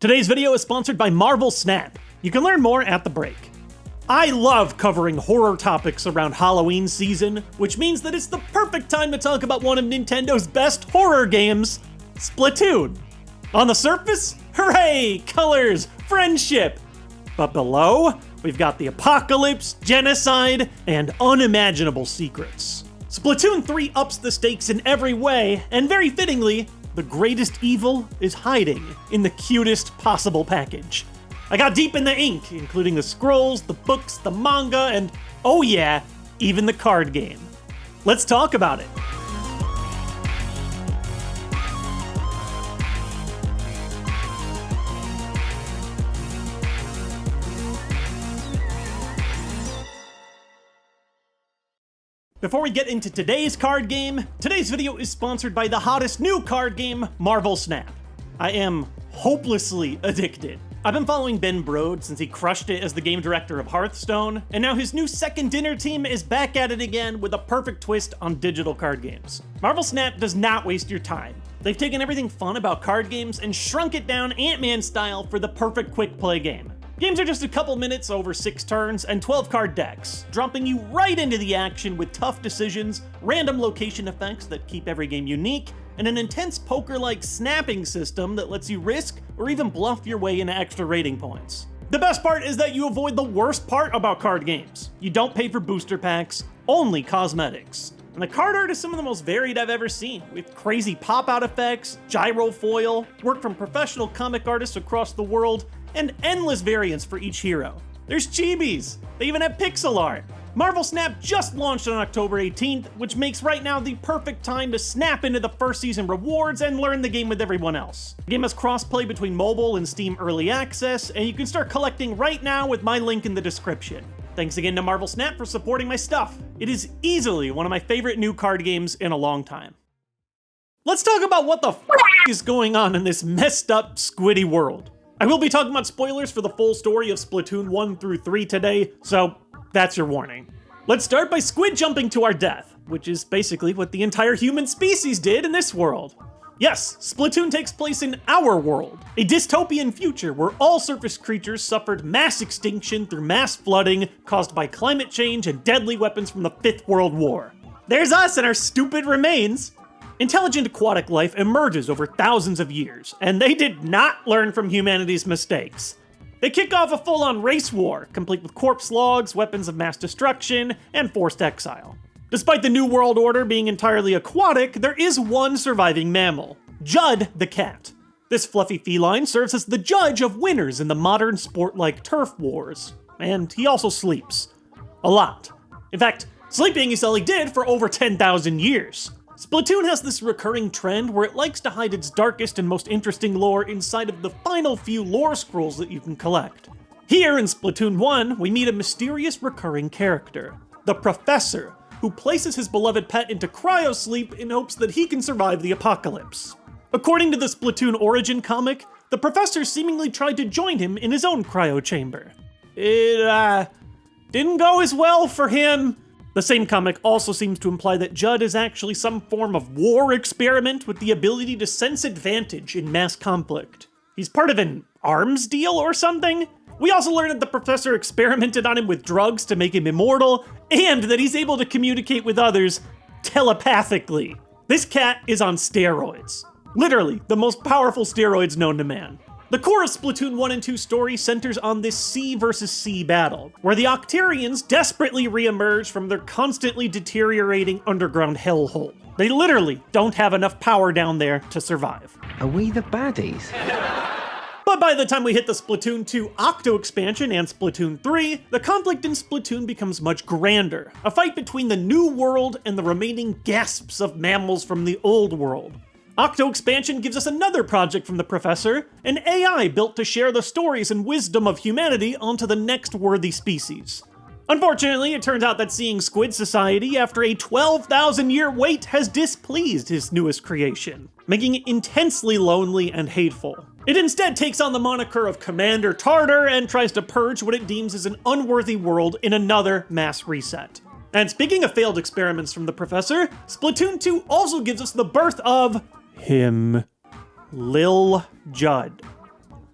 Today's video is sponsored by Marvel Snap. You can learn more at the break. I love covering horror topics around Halloween season, which means that it's the perfect time to talk about one of Nintendo's best horror games, Splatoon. On the surface, hooray, colors, friendship. But below, we've got the apocalypse, genocide, and unimaginable secrets. Splatoon 3 ups the stakes in every way, and very fittingly, the greatest evil is hiding in the cutest possible package. I got deep in the ink, including the scrolls, the books, the manga, and oh yeah, even the card game. Let's talk about it. Before we get into today's card game, today's video is sponsored by the hottest new card game, Marvel Snap. I am hopelessly addicted. I've been following Ben Brode since he crushed it as the game director of Hearthstone, and now his new second dinner team is back at it again with a perfect twist on digital card games. Marvel Snap does not waste your time. They've taken everything fun about card games and shrunk it down Ant-Man style for the perfect quick play game. Games are just a couple minutes over 6 turns and 12 card decks, dropping you right into the action with tough decisions, random location effects that keep every game unique, and an intense poker-like snapping system that lets you risk or even bluff your way into extra rating points. The best part is that you avoid the worst part about card games. You don't pay for booster packs, only cosmetics. And the card art is some of the most varied I've ever seen, with crazy pop-out effects, gyro foil, work from professional comic artists across the world, and endless variants for each hero. There's chibis! They even have pixel art! Marvel Snap just launched on October 18th, which makes right now the perfect time to snap into the first season rewards and learn the game with everyone else. The game has crossplay between mobile and Steam Early Access, and you can start collecting right now with my link in the description. Thanks again to Marvel Snap for supporting my stuff. It is easily one of my favorite new card games in a long time. Let's talk about what the f is going on in this messed up squiddy world. I will be talking about spoilers for the full story of Splatoon 1 through 3 today, so that's your warning. Let's start by squid jumping to our death, which is basically what the entire human species did in this world. Yes, Splatoon takes place in our world, a dystopian future where all surface creatures suffered mass extinction through mass flooding caused by climate change and deadly weapons from the 5th World War. There's us and our stupid remains. Intelligent aquatic life emerges over thousands of years, and they did not learn from humanity's mistakes. They kick off a full-on race war, complete with corpse logs, weapons of mass destruction, and forced exile. Despite the New World Order being entirely aquatic, there is one surviving mammal, Judd the cat. This fluffy feline serves as the judge of winners in the modern sport like turf wars, and he also sleeps. A lot. In fact, sleeping is all he did for over 10,000 years. Splatoon has this recurring trend where it likes to hide its darkest and most interesting lore inside of the final few lore scrolls that you can collect. Here in Splatoon 1, we meet a mysterious recurring character, the Professor, who places his beloved pet into cryosleep in hopes that he can survive the apocalypse. According to the Splatoon Origin comic, the Professor seemingly tried to join him in his own cryo chamber. It, didn't go as well for him. The same comic also seems to imply that Judd is actually some form of war experiment with the ability to sense advantage in mass conflict. He's part of an arms deal or something? We also learned that the Professor experimented on him with drugs to make him immortal, and that he's able to communicate with others telepathically. This cat is on steroids. Literally, the most powerful steroids known to man. The core of Splatoon 1 and 2 story centers on this sea versus sea battle, where the Octarians desperately re-emerge from their constantly deteriorating underground hellhole. They literally don't have enough power down there to survive. Are we the baddies? But by the time we hit the Splatoon 2 Octo expansion and Splatoon 3, the conflict in Splatoon becomes much grander, a fight between the new world and the remaining gasps of mammals from the old world. Octo expansion gives us another project from the Professor, an AI built to share the stories and wisdom of humanity onto the next worthy species. Unfortunately, it turns out that seeing Squid Society after a 12,000-year wait has displeased his newest creation, making it intensely lonely and hateful. It instead takes on the moniker of Commander Tartar and tries to purge what it deems as an unworthy world in another mass reset. And speaking of failed experiments from the Professor, Splatoon 2 also gives us the birth of him, Lil Judd.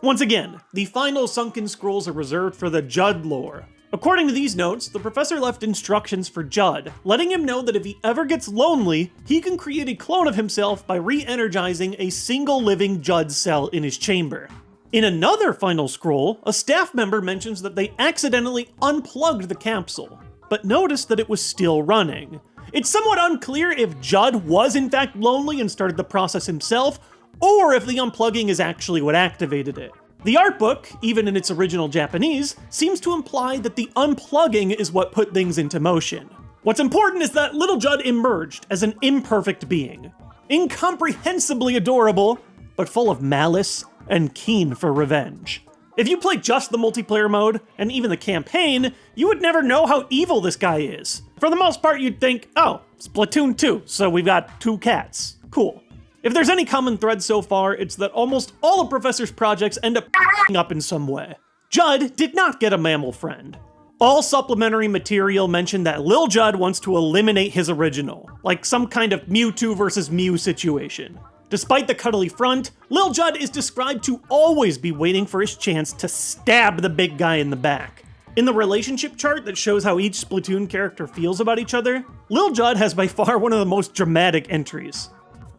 Once again, the final sunken scrolls are reserved for the Judd lore. According to these notes, the professor left instructions for Judd, letting him know that if he ever gets lonely, he can create a clone of himself by re-energizing a single living Judd cell in his chamber. In another final scroll, a staff member mentions that they accidentally unplugged the capsule, but noticed that it was still running. It's somewhat unclear if Judd was in fact lonely and started the process himself, or if the unplugging is actually what activated it. The art book, even in its original Japanese, seems to imply that the unplugging is what put things into motion. What's important is that little Judd emerged as an imperfect being, incomprehensibly adorable, but full of malice and keen for revenge. If you play just the multiplayer mode, and even the campaign, you would never know how evil this guy is. For the most part, you'd think, oh, Splatoon 2, so we've got 2 cats. Cool. If there's any common thread so far, it's that almost all of Professor's projects end up in some way. Judd did not get a mammal friend. All supplementary material mentioned that Lil Judd wants to eliminate his original, like some kind of Mewtwo versus Mew situation. Despite the cuddly front, Lil Judd is described to always be waiting for his chance to stab the big guy in the back. In the relationship chart that shows how each Splatoon character feels about each other, Lil Judd has by far one of the most dramatic entries.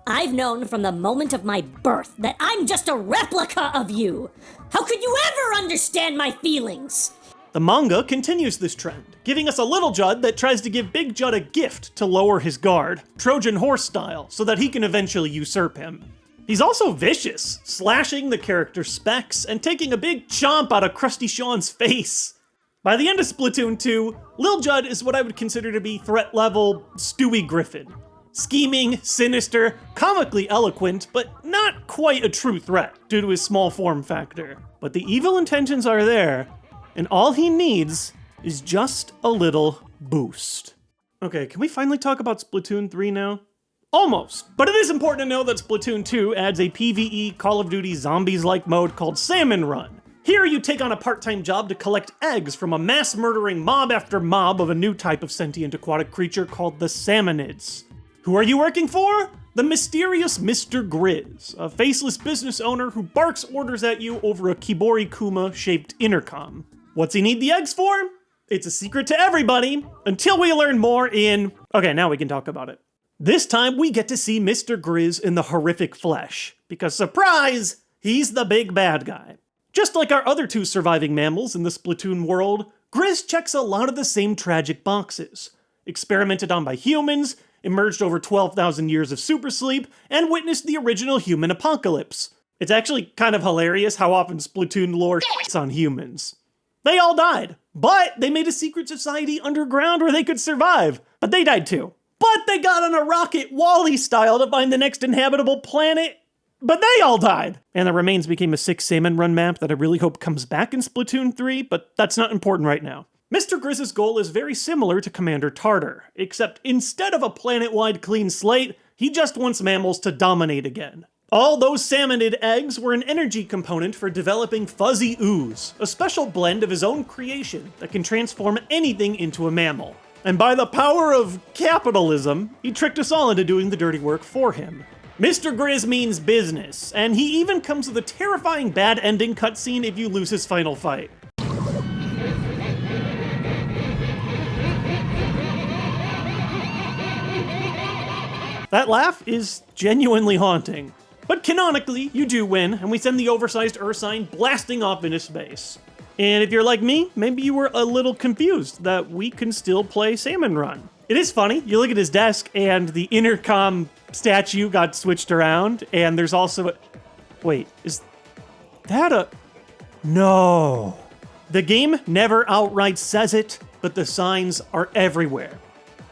I've known from the moment of my birth that I'm just a replica of you. How could you ever understand my feelings? The manga continues this trend, giving us a little Judd that tries to give Big Judd a gift to lower his guard, Trojan horse style, so that he can eventually usurp him. He's also vicious, slashing the character's specs and taking a big chomp out of Krusty Sean's face. By the end of Splatoon 2, Lil Judd is what I would consider to be threat level Stewie Griffin. Scheming, sinister, comically eloquent, but not quite a true threat due to his small form factor. But the evil intentions are there, and all he needs is just a little boost. Okay, can we finally talk about Splatoon 3 now? Almost, but it is important to know that Splatoon 2 adds a PvE Call of Duty Zombies-like mode called Salmon Run. Here you take on a part-time job to collect eggs from a mass-murdering mob after mob of a new type of sentient aquatic creature called the Salmonids. Who are you working for? The mysterious Mr. Grizz, a faceless business owner who barks orders at you over a Kibori Kuma-shaped intercom. What's he need the eggs for? It's a secret to everybody, until we learn more in... Okay, now we can talk about it. This time we get to see Mr. Grizz in the horrific flesh, because surprise, he's the big bad guy. Just like our other 2 surviving mammals in the Splatoon world, Grizz checks a lot of the same tragic boxes. Experimented on by humans, emerged over 12,000 years of super sleep, and witnessed the original human apocalypse. It's actually kind of hilarious how often Splatoon lore shits on humans. They all died, but they made a secret society underground where they could survive. But they died too. But they got on a rocket Wall-E style to find the next inhabitable planet. But they all died. And the remains became a 6 Salmon Run map that I really hope comes back in Splatoon 3, but that's not important right now. Mr. Grizz's goal is very similar to Commander Tartar, except instead of a planet-wide clean slate, he just wants mammals to dominate again. All those salmonid eggs were an energy component for developing Fuzzy Ooze, a special blend of his own creation that can transform anything into a mammal. And by the power of capitalism, he tricked us all into doing the dirty work for him. Mr. Grizz means business, and he even comes with a terrifying bad ending cutscene if you lose his final fight. That laugh is genuinely haunting. But canonically, you do win, and we send the oversized Ursine blasting off into space. And if you're like me, maybe you were a little confused that we can still play Salmon Run. It is funny, you look at his desk, and the intercom statue got switched around, and there's also a... Wait, is that a... No. The game never outright says it, but the signs are everywhere.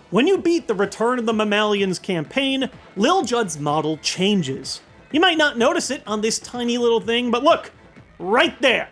When you beat the Return of the Mammalians campaign, Lil Judd's model changes. You might not notice it on this tiny little thing, but look, right there.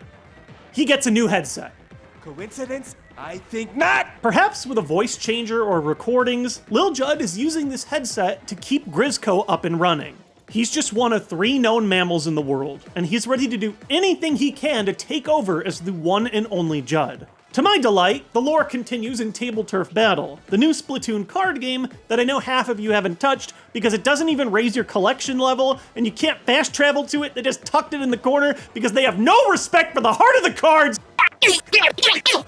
He gets a new headset. Coincidence? I think not! Perhaps with a voice changer or recordings, Lil Judd is using this headset to keep Grizzco up and running. He's just one of 3 known mammals in the world, and he's ready to do anything he can to take over as the one and only Judd. To my delight, the lore continues in Table Turf Battle, the new Splatoon card game that I know half of you haven't touched because it doesn't even raise your collection level and you can't fast travel to it. They just tucked it in the corner because they have no respect for the heart of the cards.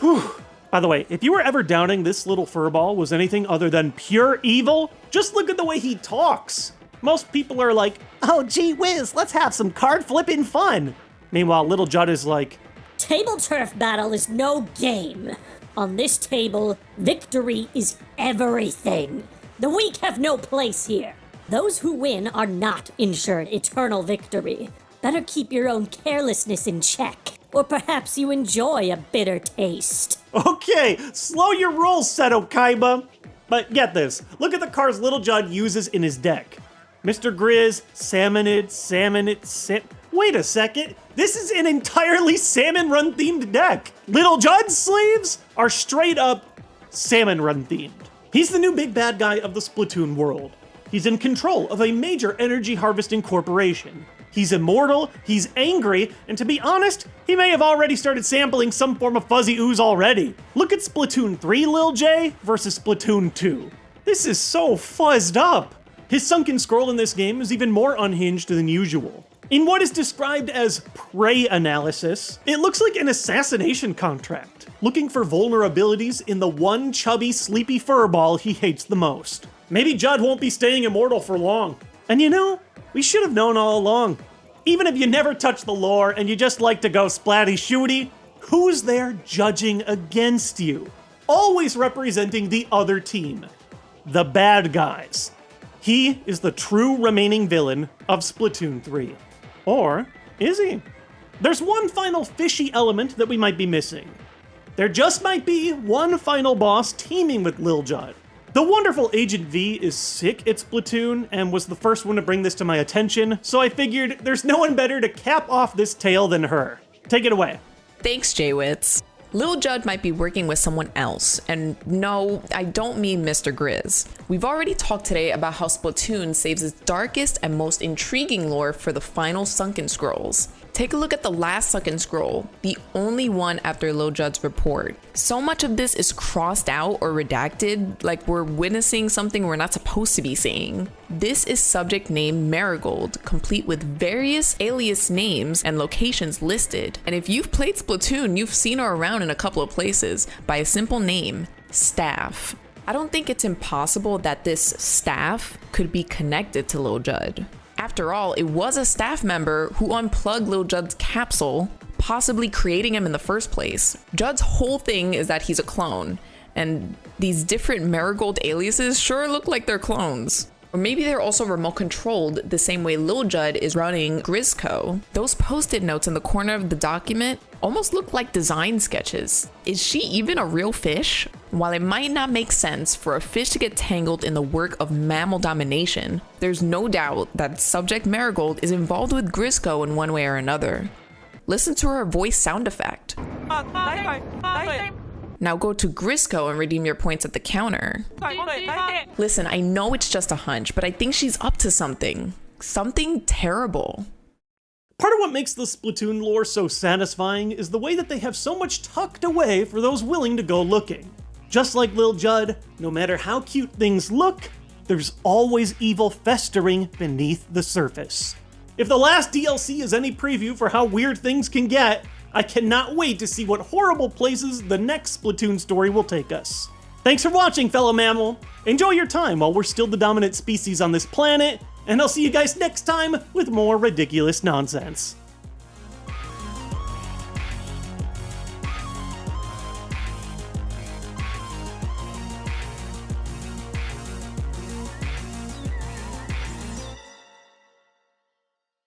Whew. By the way, if you were ever doubting this little furball was anything other than pure evil, just look at the way he talks. Most people are like, oh gee whiz, let's have some card flipping fun. Meanwhile, little Judd is like, Table Turf Battle is no game. On this table, victory is everything. The weak have no place here. Those who win are not ensured eternal victory. Better keep your own carelessness in check, or perhaps you enjoy a bitter taste. okay, slow your roll, Seto Kaiba. But get this, look at the cards little Judd uses in his deck. Mr. Grizz, Salmonid, wait a second, this is an entirely Salmon Run themed deck. Little Judd's sleeves are straight up Salmon Run themed. He's the new big bad guy of the Splatoon world. He's in control of a major energy harvesting corporation. He's immortal, he's angry, and to be honest, he may have already started sampling some form of fuzzy ooze already. Look at Splatoon 3 Lil J versus Splatoon 2. This is so fuzzed up. His sunken scroll in this game is even more unhinged than usual. In what is described as prey analysis, it looks like an assassination contract, looking for vulnerabilities in the one chubby, sleepy furball he hates the most. Maybe Judd won't be staying immortal for long. And you know, we should have known all along. Even if you never touch the lore and you just like to go splatty shooty, who's there judging against you? Always representing the other team. The bad guys. He is the true remaining villain of Splatoon 3. Or is he? There's one final fishy element that we might be missing. There just might be one final boss teaming with Lil Judd. The wonderful AjentVee is sick at Splatoon and was the first one to bring this to my attention, so I figured there's no one better to cap off this tale than her. Take it away. Thanks, J-Wits. Lil Judd might be working with someone else, and no, I don't mean Mr. Grizz. We've already talked today about how Splatoon saves its darkest and most intriguing lore for the final Sunken Scrolls. Take a look at the last Sunken Scroll, the only one after Lil Judd's report. So much of this is crossed out or redacted, like we're witnessing something we're not supposed to be seeing. This is subject name Marigold, complete with various alias names and locations listed. And if you've played Splatoon, you've seen her around in a couple of places by a simple name, Staff. I don't think it's impossible that this staff could be connected to Lil Judd. After all, it was a staff member who unplugged Lil Judd's capsule, possibly creating him in the first place. Judd's whole thing is that he's a clone, and these different Marigold aliases sure look like they're clones. Or maybe they're also remote controlled the same way Lil Judd is running Grizzco. Those post-it notes in the corner of the document almost look like design sketches. Is she even a real fish? While it might not make sense for a fish to get tangled in the work of mammal domination, there's no doubt that subject Marigold is involved with Grizzco in one way or another. Listen to her voice sound effect. Now go to Grizzco and redeem your points at the counter. Listen, I know it's just a hunch, but I think she's up to something. Something terrible. Part of what makes the Splatoon lore so satisfying is the way that they have so much tucked away for those willing to go looking. Just like Lil Judd, no matter how cute things look, there's always evil festering beneath the surface. If the last DLC is any preview for how weird things can get, I cannot wait to see what horrible places the next Splatoon story will take us. Thanks for watching, fellow mammal. Enjoy your time while we're still the dominant species on this planet, and I'll see you guys next time with more ridiculous nonsense.